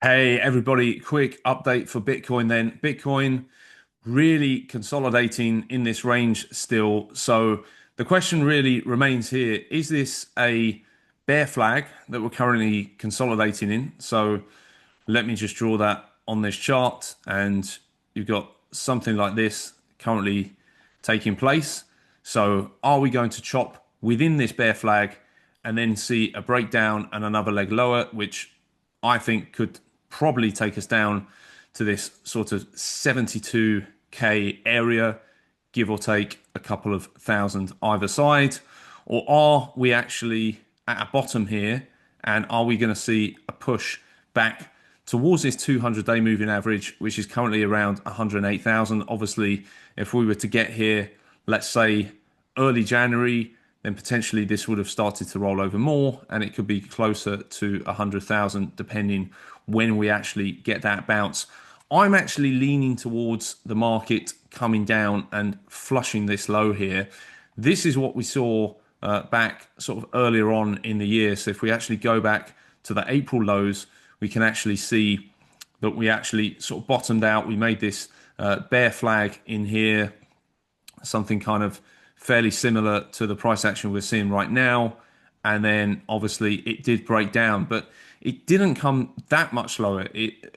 Hey everybody, quick update for Bitcoin then. Bitcoin really consolidating in this range still. So the question really remains here, is this a bear flag that we're currently consolidating in? So let me just draw that on this chart and you've got something like this currently taking place. So are we going to chop within this bear flag and then see a breakdown and another leg lower, which I think could probably take us down to this sort of 72K area, give or take a couple of thousand either side? Or are we actually at a bottom here and are we going to see a push back towards this 200-day moving average, which is currently around 108,000? Obviously, if we were to get here, let's say early January, then potentially this would have started to roll over more and it could be closer to 100,000 depending when we actually get that bounce. I'm actually leaning towards the market coming down and flushing this low here. This is what we saw back sort of earlier on in the year. So if we actually go back to the April lows, we can actually see that we actually sort of bottomed out. We made this bear flag in here, something kind of fairly similar to the price action we're seeing right now. And then obviously it did break down, but it didn't come that much lower.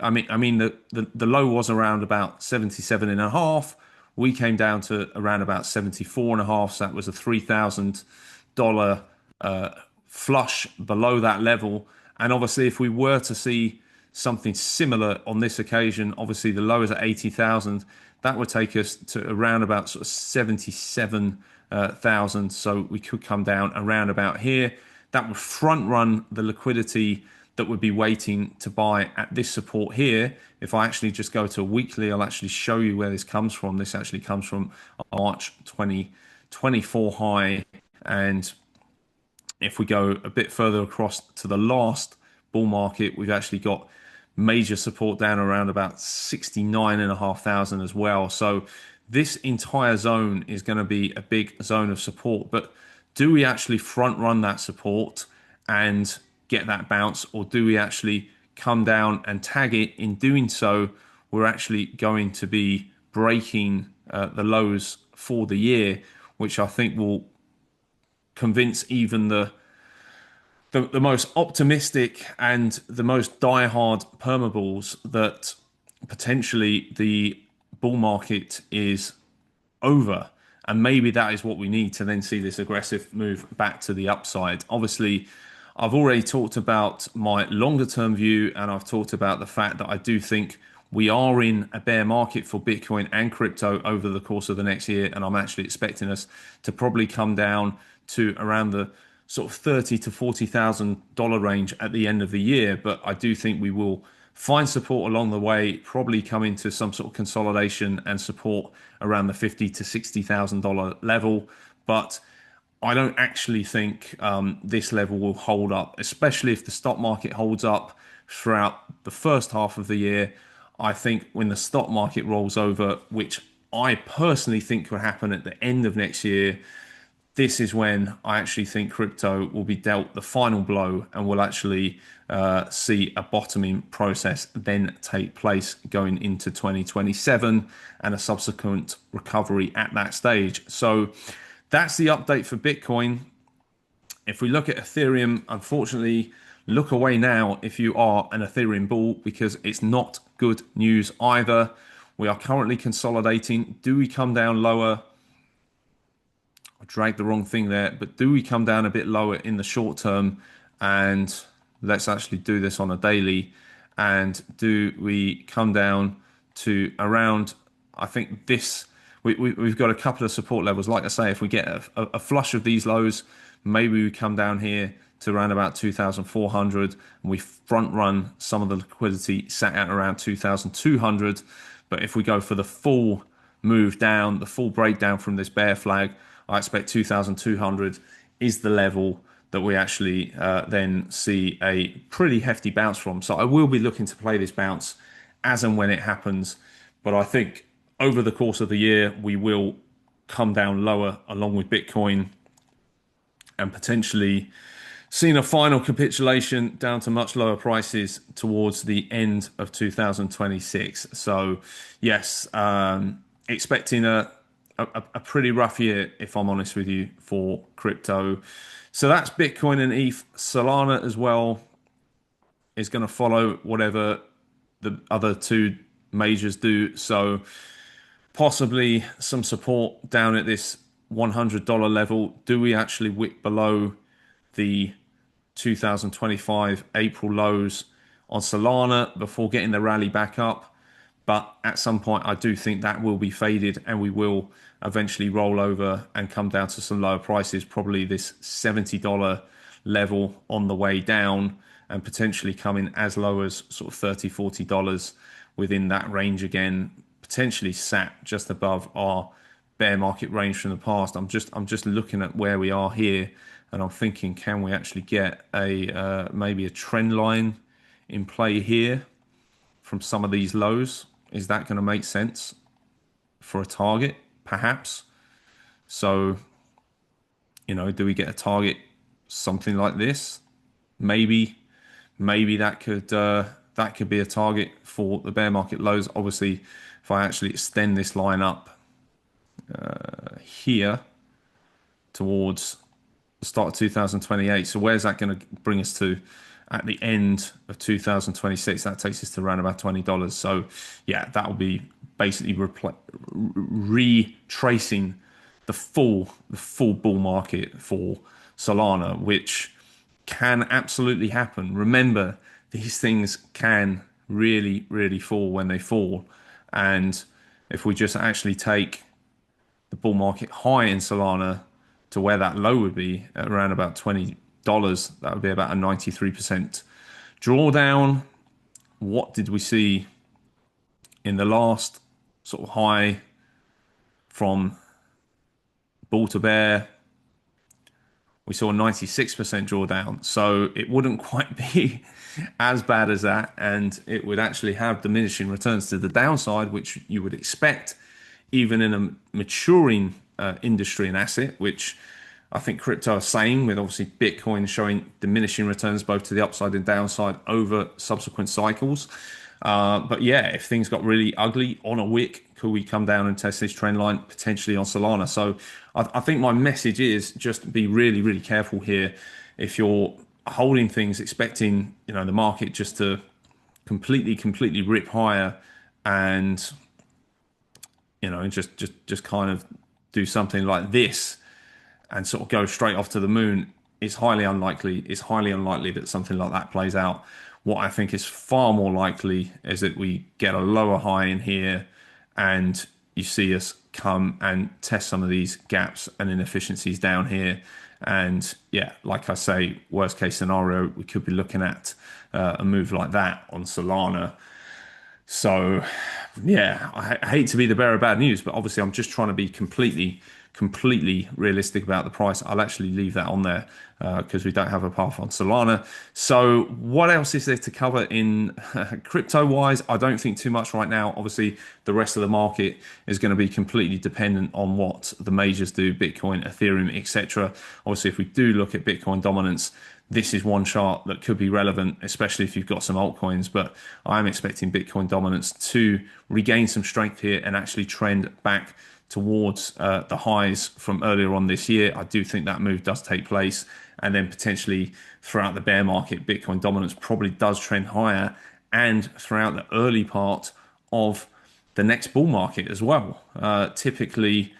I mean, the low was around about 77 and a half. We came down to around about 74 and a half. So that was a $3,000 flush below that level. And obviously, if we were to see something similar on this occasion, obviously the low is at 80,000. That would take us to around about sort of 77,000. So we could come down around about here. That would front run the liquidity that would be waiting to buy at this support here. If I actually just go to a weekly, I'll actually show you where this comes from. This actually comes from March 2024 high. And if we go a bit further across to the last bull market, we've actually got major support down around about 69,500 as well. So this entire zone is going to be a big zone of support. But do we actually front run that support and get that bounce, or do we actually come down and tag it? In doing so, we're actually going to be breaking the lows for the year, which I think will convince even the most optimistic and the most diehard permabulls that potentially the bull market is over. And maybe that is what we need to then see this aggressive move back to the upside. Obviously, I've already talked about my longer term view, and I've talked about the fact that I do think we are in a bear market for Bitcoin and crypto over the course of the next year. And I'm actually expecting us to probably come down to around the sort of $30,000 to $40,000 range at the end of the year. But I do think we will find support along the way, probably come into some sort of consolidation and support around the $50,000 to $60,000 level. But I don't actually think this level will hold up, especially if the stock market holds up throughout the first half of the year. I think when the stock market rolls over, which I personally think will happen at the end of next year, this is when I actually think crypto will be dealt the final blow and will actually see a bottoming process then take place going into 2027 and a subsequent recovery at that stage. So that's the update for Bitcoin. If we look at Ethereum, unfortunately, look away now if you are an Ethereum bull, because it's not good news either. We are currently consolidating. Do we come down lower? I dragged the wrong thing there, but do we come down a bit lower in the short term? And let's actually do this on a daily. And do we come down to around, I think this, we've got a couple of support levels. Like I say, if we get a flush of these lows, maybe we come down here to around about 2,400 and we front run some of the liquidity sat at around 2,200. But if we go for the full move down, the full breakdown from this bear flag, I expect 2,200 is the level that we actually then see a pretty hefty bounce from. So I will be looking to play this bounce as and when it happens. But I think over the course of the year, we will come down lower along with Bitcoin and potentially seen a final capitulation down to much lower prices towards the end of 2026. So, yes, expecting a pretty rough year, if I'm honest with you, for crypto. So that's Bitcoin and ETH. Solana as well is going to follow whatever the other two majors do. So possibly some support down at this $100 level. Do we actually wick below the 2025 April lows on Solana before getting the rally back up? But at some point, I do think that will be faded and we will eventually roll over and come down to some lower prices, probably this $70 level on the way down and potentially coming as low as sort of $30, $40 within that range again, potentially sat just above our bear market range from the past. I'm just looking at where we are here and I'm thinking, can we actually get a maybe a trend line in play here from some of these lows? Is that going to make sense for a target? Perhaps. So, do we get a target something like this? Maybe, maybe that could be a target for the bear market lows. Obviously, if I actually extend this line up here towards the start of 2028. So where's that going to bring us to at the end of 2026? That takes us to around about $20. So yeah, that will be basically retracing the full bull market for Solana, which can absolutely happen. Remember, these things can really, really fall when they fall. And if we just actually take the bull market high in Solana to where that low would be at around about $20, that would be about a 93% drawdown. What did we see in the last sort of high from bull to bear? We saw a 96% drawdown. So it wouldn't quite be as bad as that. And it would actually have diminishing returns to the downside, which you would expect even in a maturing industry and asset, which I think crypto are saying, with obviously Bitcoin showing diminishing returns both to the upside and downside over subsequent cycles. But yeah, if things got really ugly on a wick, could we come down and test this trend line potentially on Solana? So I think my message is just be really, really careful here. If you're holding things, expecting the market just to completely rip higher and just kind of do something like this and sort of go straight off to the moon, is highly unlikely. It's highly unlikely that something like that plays out. What I think is far more likely is that we get a lower high in here and you see us come and test some of these gaps and inefficiencies down here. And yeah, like I say, worst case scenario, we could be looking at a move like that on Solana. So yeah, I hate to be the bearer of bad news, but obviously I'm just trying to be completely realistic about the price. I'll actually leave that on there because we don't have a path on Solana. So what else is there to cover in crypto wise? I don't think too much right now. Obviously, the rest of the market is going to be completely dependent on what the majors do, Bitcoin, Ethereum, etc. Obviously, if we do look at Bitcoin dominance, this is one chart that could be relevant, especially if you've got some altcoins. But I'm expecting Bitcoin dominance to regain some strength here and actually trend back towards the highs from earlier on this year. I do think that move does take place. And then potentially throughout the bear market, Bitcoin dominance probably does trend higher, and throughout the early part of the next bull market as well. Typically,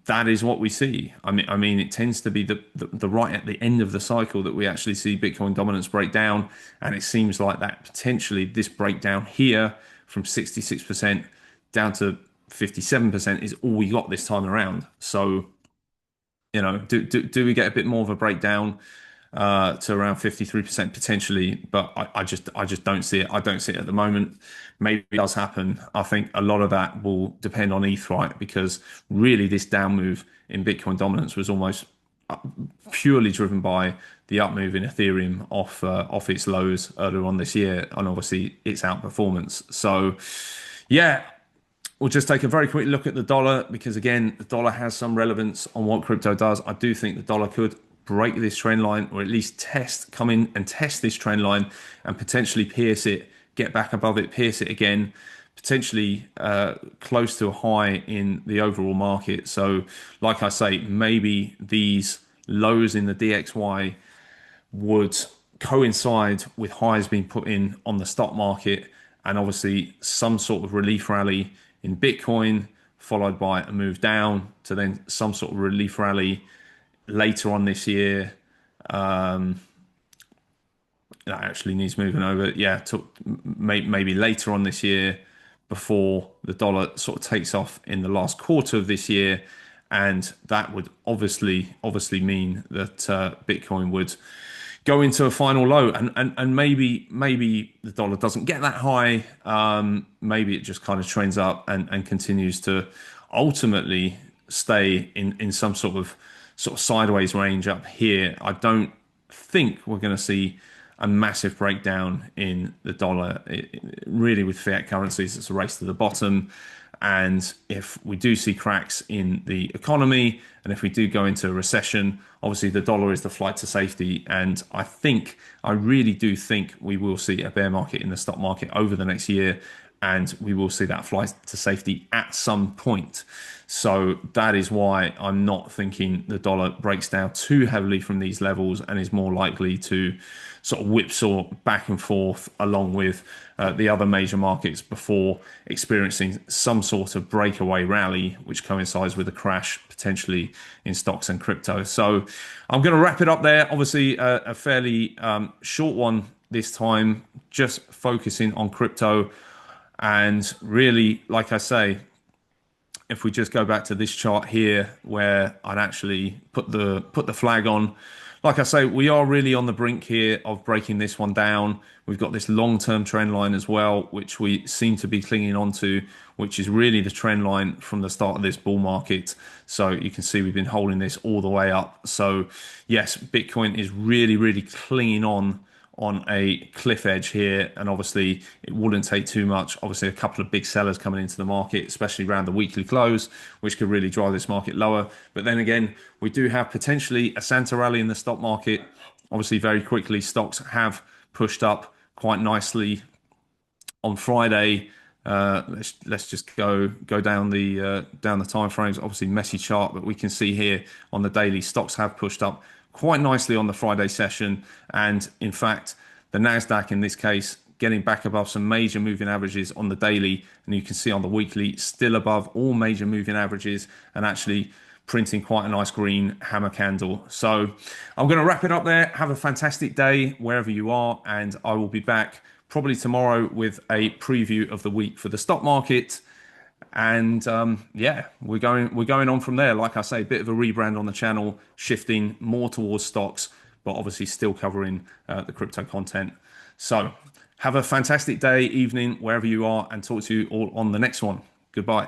that is what we see. I mean, it tends to be the right at the end of the cycle that we actually see Bitcoin dominance break down, and it seems like that potentially this breakdown here from 66% down to 57% is all we got this time around. So, do we get a bit more of a breakdown to around 53% potentially? But I just don't see it. I don't see it at the moment. Maybe it does happen. I think a lot of that will depend on ETH, right? Because really this down move in Bitcoin dominance was almost purely driven by the up move in Ethereum off its lows earlier on this year, and obviously its outperformance. So yeah, we'll just take a very quick look at the dollar because, again, the dollar has some relevance on what crypto does. I do think the dollar could break this trend line, or at least come in and test this trend line and potentially pierce it, get back above it, pierce it again, potentially close to a high in the overall market. So, like I say, maybe these lows in the DXY would coincide with highs being put in on the stock market, and obviously some sort of relief rally in Bitcoin, followed by a move down to then some sort of relief rally later on this year. That actually needs moving over. Yeah, maybe later on this year, before the dollar sort of takes off in the last quarter of this year, and that would obviously mean that Bitcoin would go into a final low, and maybe the dollar doesn't get that high. Maybe it just kind of trends up and continues to ultimately stay in some sort of sideways range up here. I don't think we're going to see a massive breakdown in the dollar. Really, with fiat currencies, it's a race to the bottom. And if we do see cracks in the economy, and if we do go into a recession, obviously the dollar is the flight to safety. And I really do think we will see a bear market in the stock market over the next year, and we will see that flight to safety at some point. So that is why I'm not thinking the dollar breaks down too heavily from these levels and is more likely to sort of whipsaw back and forth along with the other major markets before experiencing some sort of breakaway rally, which coincides with a crash potentially in stocks and crypto. So I'm going to wrap it up there. Obviously, a fairly short one this time, just focusing on crypto. And really, like I say, if we just go back to this chart here, where I'd actually put the flag on, like I say, we are really on the brink here of breaking this one down. We've got this long-term trend line as well, which we seem to be clinging onto, which is really the trend line from the start of this bull market. So you can see we've been holding this all the way up. So yes, Bitcoin is really clinging on a cliff edge here, and obviously it wouldn't take too much. Obviously, a couple of big sellers coming into the market, especially around the weekly close, which could really drive this market lower. But then again, we do have potentially a Santa rally in the stock market. Obviously, very quickly, stocks have pushed up quite nicely on Friday. Let's just go down the time frames. Obviously, messy chart, but we can see here on the daily, stocks have pushed up quite nicely on the Friday session. And in fact, the Nasdaq in this case getting back above some major moving averages on the daily, and you can see on the weekly still above all major moving averages, and actually printing quite a nice green hammer candle. So I'm going to wrap it up there. Have a fantastic day wherever you are, and I will be back probably tomorrow with a preview of the week for the stock market. And yeah, we're going on from there. Like I say, a bit of a rebrand on the channel, shifting more towards stocks, but obviously still covering the crypto content. So have a fantastic day, evening, wherever you are, and talk to you all on the next one. Goodbye.